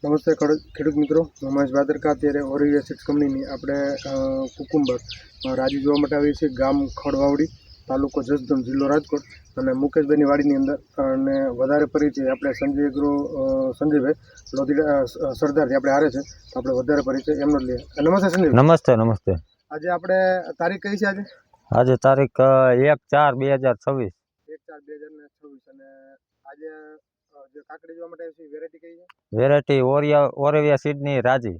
નમસ્તે ખેડૂત મિત્રો, હું મહેશ ભાદરકા. અત્યારે ઓરિવિયા સીડ્સ કંપનીની આપણે કુકુંબર રાજી જોવા માટે આવી છે. ગામ ખડવાવડી, તાલુકો જસદણ, જિલ્લો રાજકોટ. અને મુકેશભાઈની વાડીની અંદર અને વધારે પરિચય આપણે સંજયભાઈ લોધીડા સરદારથી આપણે હારે છે, તો આપણે વધારે પરિચય એમનો જ લઈએ. નમસ્તે સંજયભાઈ. નમસ્તે નમસ્તે. આજે આપણે તારીખ કઈ છે? આજે તારીખ 1/4/2026. 1/4/2026. અને આજે જે કાકડી જોવા માટે આવી છે વેરાયટી કઈ છે? વેરાયટી ઓરિવિયા સીડની રાજી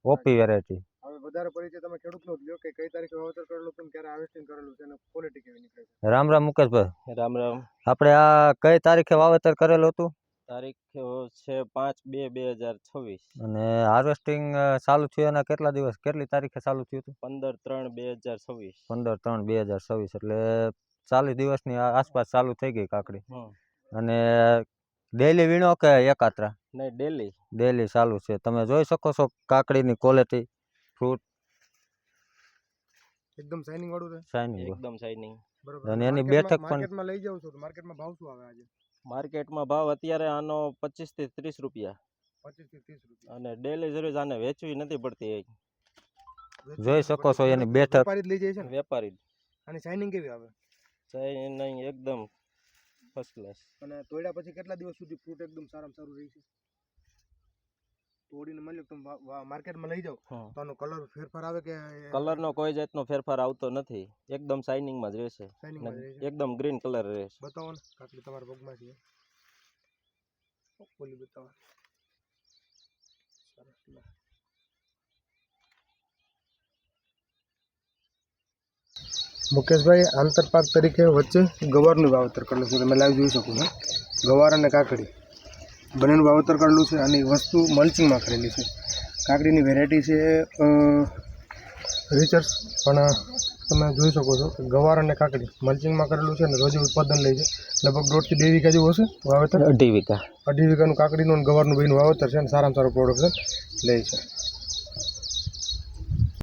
ઓપી વેરાયટી. હવે વધારે પરિચય તમે ખેડૂતનો જ લ્યો કે કઈ તારીખે વાવેતર કરેલું હતું, ક્યારે હાર્વેસ્ટિંગ કરેલું છે અને ક્વોલિટી કેવી નીકળે છે? રામ રામ મુકેશભાઈ. રામ રામ. આપણે આ કઈ તારીખે વાવેતર કરેલું હતું? તારીખ છે 5/2/2026. અને હાર્વેસ્ટિંગ ચાલુ થયું એના કેટલા દિવસ, કેટલી તારીખે ચાલુ થયું હતું? 15/3/2026. 15/3/2026. એટલે 40 દિવસની આસપાસ ચાલુ થઈ ગઈ કાકડી. અને ડેલી વીણો કે એકાત્રા? નહીં, ડેલી ચાલુ છે. તમે જોઈ શકો છો કાકડીની ક્વોલિટી, ફ્રૂટ એકદમ શાઇનિંગ વાળું છે. શાઇનિંગ એકદમ શાઇનિંગ. બરોબર. અને એની બેઠક પણ માર્કેટમાં લઈ જાવ છો તો માર્કેટમાં ભાવ શું આવે આજે? માર્કેટમાં ભાવ અત્યારે આનો 25 થી 30 રૂપિયા. 25 થી 30 રૂપિયા. અને ડેલી સર્વિસ આને વેચવી નથી પડતી. જોઈ શકો છો એની બેઠક. વેપારી જ લઈ જાય છે ને? વેપારી. અને શાઇનિંગ કેવી આવે? શાઇનિંગ એકદમ ફર્સ્ટ ક્લાસ. અને તોડ્યા પછી કેટલા દિવસ સુધી ફ્રૂટ એકદમ સારામાં સારું રહે છે? તોડીને મળી તમે માર્કેટમાં લઈ જાઓ તો આનો કલર ફેરફાર આવે કે? કલરનો કોઈ જાતનો ફેરફાર આવતો નથી, એકદમ શાઇનિંગમાં જ રહેશે. એકદમ ગ્રીન કલર રહેશે. બતાવો ને કાકડી તમારા પગમાં છે, ઓલી બતાવો. મુકેશભાઈ આંતરપાક તરીકે વચ્ચે ગવારનું વાવેતર કરેલું છે. તમે લાઈવ જોઈ શકો છો. ગવાર અને કાકડી બંનેનું વાવેતર કરેલું છે. અને વસ્તુ મલ્ચિંગમાં કરેલી છે. કાકડીની વેરાયટી છે રિચર્સ, પણ તમે જોઈ શકો છો કે ગવાર અને કાકડી મલ્ચિંગમાં કરેલું છે. અને રોજે ઉત્પાદન લે છે. લગભગ 1.5 થી 2 વીઘા જેવું હશે વાવેતર. 2.5 વીઘા. 2.5 વીઘાનું કાકડીનું અને ગવારનું બેનું વાવેતર છે. અને સારામાં સારું પ્રોડક્શન લે છે.